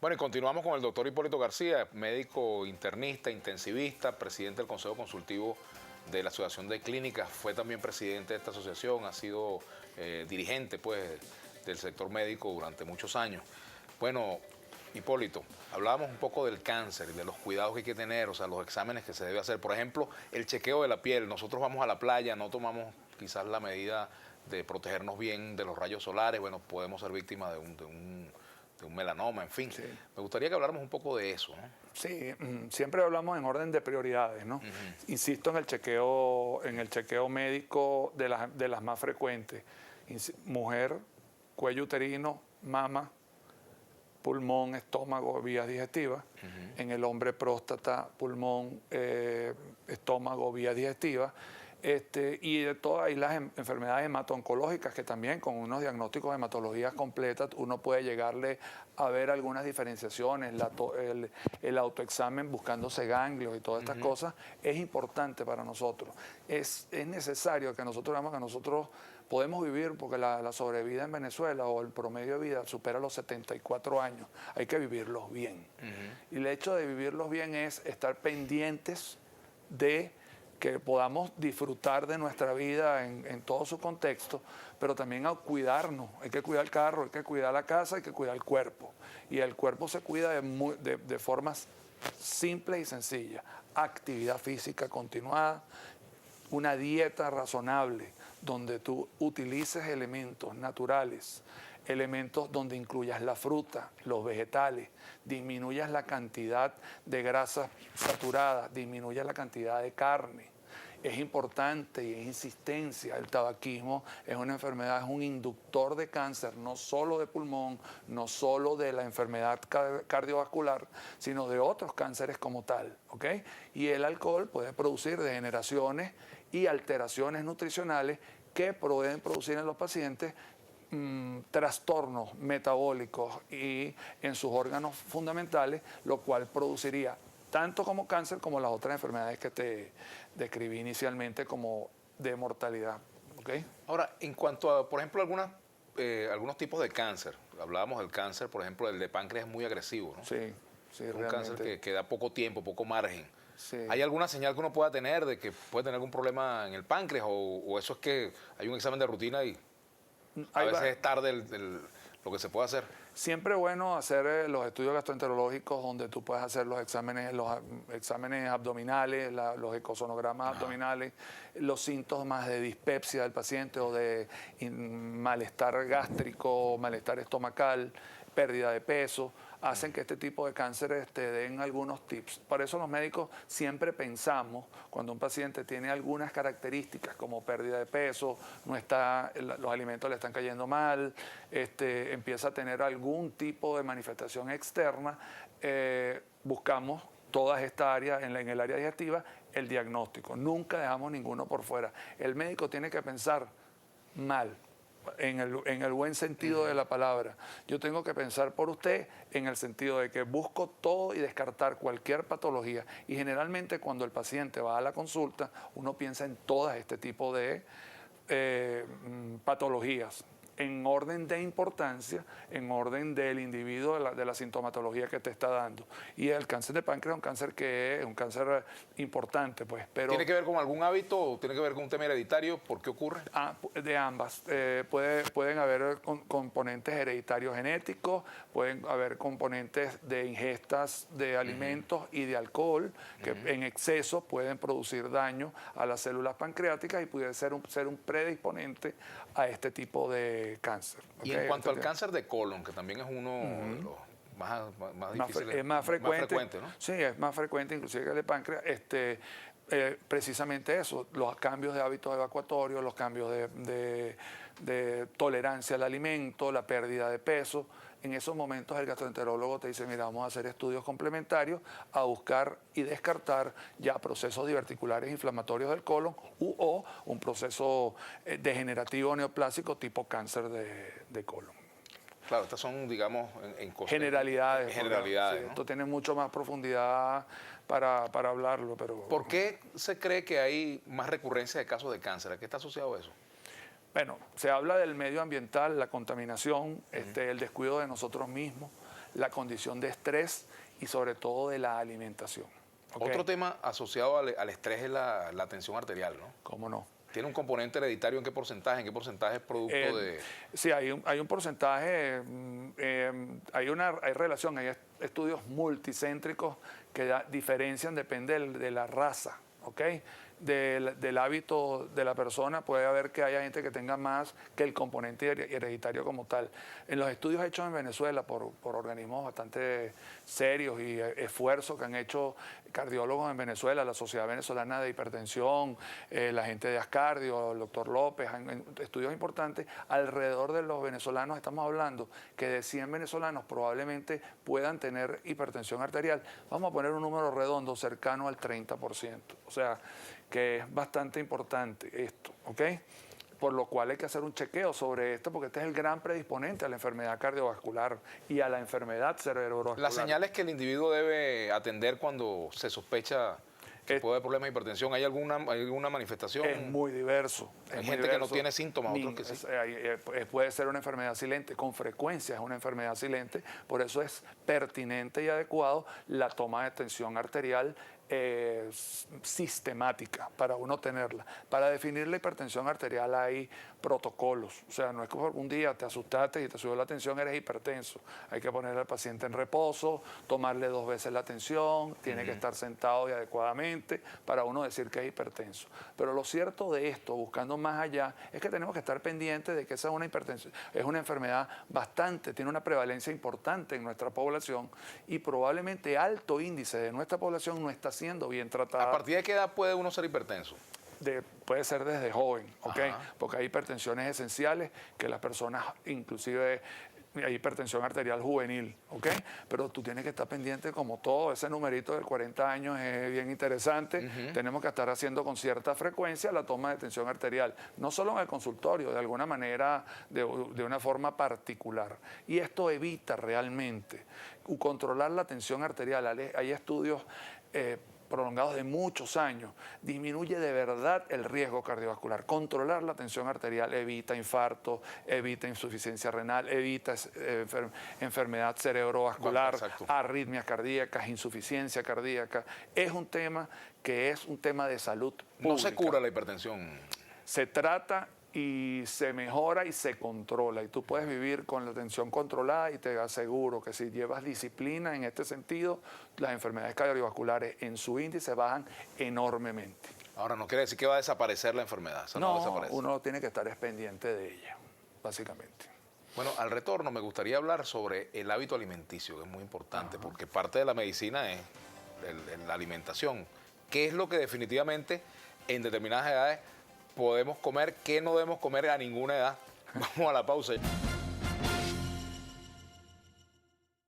Bueno, y continuamos con el doctor Hipólito García, médico internista, intensivista, presidente del Consejo Consultivo de la Asociación de Clínicas, fue también presidente de esta asociación, ha sido dirigente pues, del sector médico durante muchos años. Bueno, Hipólito, hablábamos un poco del cáncer y de los cuidados que hay que tener, o sea, los exámenes que se debe hacer. Por ejemplo, el chequeo de la piel. Nosotros vamos a la playa, no tomamos quizás la medida de protegernos bien de los rayos solares, bueno, podemos ser víctimas de un melanoma, en fin. Sí. Me gustaría que habláramos un poco de eso, ¿no? Sí, siempre hablamos en orden de prioridades, ¿no? Insisto en el chequeo médico de las más frecuentes. Mujer, cuello uterino, mama, pulmón, estómago, vías digestivas. En el hombre, próstata, pulmón, estómago, vías digestivas. Y de todas hay las enfermedades hemato-oncológicas que también con unos diagnósticos de hematologías completas uno puede llegarle a ver algunas diferenciaciones, el autoexamen buscándose ganglios y todas estas cosas es importante para nosotros. Es necesario que nosotros veamos que nosotros podemos vivir, porque la sobrevida en Venezuela o el promedio de vida supera los 74 años, hay que vivirlos bien. Y el hecho de vivirlos bien es estar pendientes de que podamos disfrutar de nuestra vida en todo su contexto, pero también a cuidarnos. Hay que cuidar el carro, hay que cuidar la casa, hay que cuidar el cuerpo. Y el cuerpo se cuida de formas simples y sencillas. Actividad física continuada, una dieta razonable, donde tú utilices elementos naturales, elementos donde incluyas la fruta, los vegetales, disminuyas la cantidad de grasas saturadas, disminuyas la cantidad de carne. Es importante y es insistencia. El tabaquismo es una enfermedad, es un inductor de cáncer, no solo de pulmón, no solo de la enfermedad cardiovascular, sino de otros cánceres como tal, ¿ok? Y el alcohol puede producir degeneraciones y alteraciones nutricionales que pueden producir en los pacientes trastornos metabólicos y en sus órganos fundamentales, lo cual produciría tanto como cáncer como las otras enfermedades que te describí inicialmente como de mortalidad. ¿Okay? Ahora, en cuanto a, por ejemplo, algunos tipos de cáncer, hablábamos del cáncer, por ejemplo, el de páncreas es muy agresivo, ¿no? Sí, sí, es un realmente. cáncer que da poco tiempo, poco margen. Sí. ¿Hay alguna señal que uno pueda tener de que puede tener algún problema en el páncreas o eso es que hay un examen de rutina y a veces es tarde lo que se puede hacer? Siempre es bueno hacer los estudios gastroenterológicos donde tú puedes hacer los exámenes abdominales, los ecosonogramas abdominales, los síntomas de dispepsia del paciente o de malestar gástrico, malestar estomacal, pérdida de peso, hacen que este tipo de cánceres te den algunos tips. Por eso los médicos siempre pensamos, cuando un paciente tiene algunas características como pérdida de peso, los alimentos le están cayendo mal, empieza a tener algún tipo de manifestación externa, buscamos todas estas áreas en el área digestiva, el diagnóstico. Nunca dejamos ninguno por fuera. El médico tiene que pensar mal, en el buen sentido de la palabra. Yo tengo que pensar por usted en el sentido de que busco todo y descartar cualquier patología. Y generalmente cuando el paciente va a la consulta, uno piensa en todas este tipo de patologías, en orden de importancia, en orden del individuo, de la sintomatología que te está dando. Y el cáncer de páncreas es un cáncer que es un cáncer importante, pues. Pero ¿tiene que ver con algún hábito o tiene que ver con un tema hereditario? ¿Por qué ocurre? De ambas. Pueden haber componentes hereditarios genéticos, pueden haber componentes de ingestas de alimentos y de alcohol, que en exceso pueden producir daño a las células pancreáticas y puede ser un predisponente a este tipo de cáncer. Y en cuanto al cáncer de colon, que también es uno de los más difíciles. Es más frecuente, ¿no? Sí, es más frecuente inclusive que el de páncreas. Precisamente eso, los cambios de hábitos evacuatorios, los cambios de tolerancia al alimento, la pérdida de peso. En esos momentos el gastroenterólogo te dice, mira, vamos a hacer estudios complementarios a buscar y descartar ya procesos diverticulares inflamatorios del colon o un proceso degenerativo neoplásico tipo cáncer de colon. Claro, estas son, digamos, generalidades. Generalidades, sí, ¿no? Esto tiene mucho más profundidad para hablarlo, pero... ¿Por qué se cree que hay más recurrencia de casos de cáncer? ¿A qué está asociado eso? Bueno, se habla del medio ambiental, la contaminación, el descuido de nosotros mismos, la condición de estrés y sobre todo de la alimentación. ¿Okay? Otro tema asociado al estrés es la tensión arterial, ¿no? ¿Cómo no? ¿Tiene un componente hereditario en qué porcentaje? ¿En qué porcentaje es producto de...? Sí, hay un porcentaje, hay relación, hay estudios multicéntricos que diferencian, depende de la raza, ¿ok? Del hábito de la persona, puede haber que haya gente que tenga más que el componente hereditario como tal. En los estudios hechos en Venezuela por organismos bastante serios y esfuerzos que han hecho cardiólogos en Venezuela, la Sociedad Venezolana de Hipertensión, la gente de Ascardio, el doctor López, estudios importantes, alrededor de los venezolanos estamos hablando que de 100 venezolanos probablemente puedan tener hipertensión arterial. Vamos a poner un número redondo cercano al 30%. O sea, que es bastante importante esto, ¿ok? Por lo cual hay que hacer un chequeo sobre esto, porque este es el gran predisponente a la enfermedad cardiovascular y a la enfermedad cerebrovascular. Las señales que el individuo debe atender cuando se sospecha que puede haber problemas de hipertensión, ¿hay alguna manifestación? Es muy diverso. Hay gente que no tiene síntomas, otros que sí. Puede ser una enfermedad silente, con frecuencia es una enfermedad silente, por eso es pertinente y adecuado la toma de tensión arterial sistemática para uno tenerla. Para definir la hipertensión arterial hay protocolos, o sea, no es que un día te asustaste y te subió la tensión, eres hipertenso. Hay que poner al paciente en reposo, tomarle 2 veces la tensión, tiene que estar sentado y adecuadamente para uno decir que es hipertenso. Pero lo cierto de esto, buscando más allá, es que tenemos que estar pendientes de que esa es una hipertensión, es una enfermedad tiene una prevalencia importante en nuestra población y probablemente alto índice de nuestra población no está siendo bien tratada. ¿A partir de qué edad puede uno ser hipertenso? Puede ser desde joven, ¿ok? Porque hay hipertensiones esenciales que las personas, inclusive hay hipertensión arterial juvenil, ¿ok? Pero tú tienes que estar pendiente como todo, ese numerito de 40 años es bien interesante, tenemos que estar haciendo con cierta frecuencia la toma de tensión arterial, no solo en el consultorio, de alguna manera, de una forma particular. Y esto evita realmente controlar la tensión arterial. Hay estudios prolongados de muchos años, disminuye de verdad el riesgo cardiovascular. Controlar la tensión arterial evita infarto, evita insuficiencia renal, evita enfermedad cerebrovascular, arritmias cardíacas, insuficiencia cardíaca. Es un tema que es un tema de salud pública. ¿No se cura la hipertensión? Se trata y se mejora y se controla. Y tú puedes vivir con la tensión controlada y te aseguro que si llevas disciplina en este sentido, las enfermedades cardiovasculares en su índice bajan enormemente. Ahora, no quiere decir que va a desaparecer la enfermedad. No, uno tiene que estar pendiente de ella, básicamente. Bueno, al retorno me gustaría hablar sobre el hábito alimenticio, que es muy importante, porque parte de la medicina es la alimentación. ¿Qué es lo que definitivamente en determinadas edades podemos comer, qué no debemos comer a ninguna edad? Vamos a la pausa.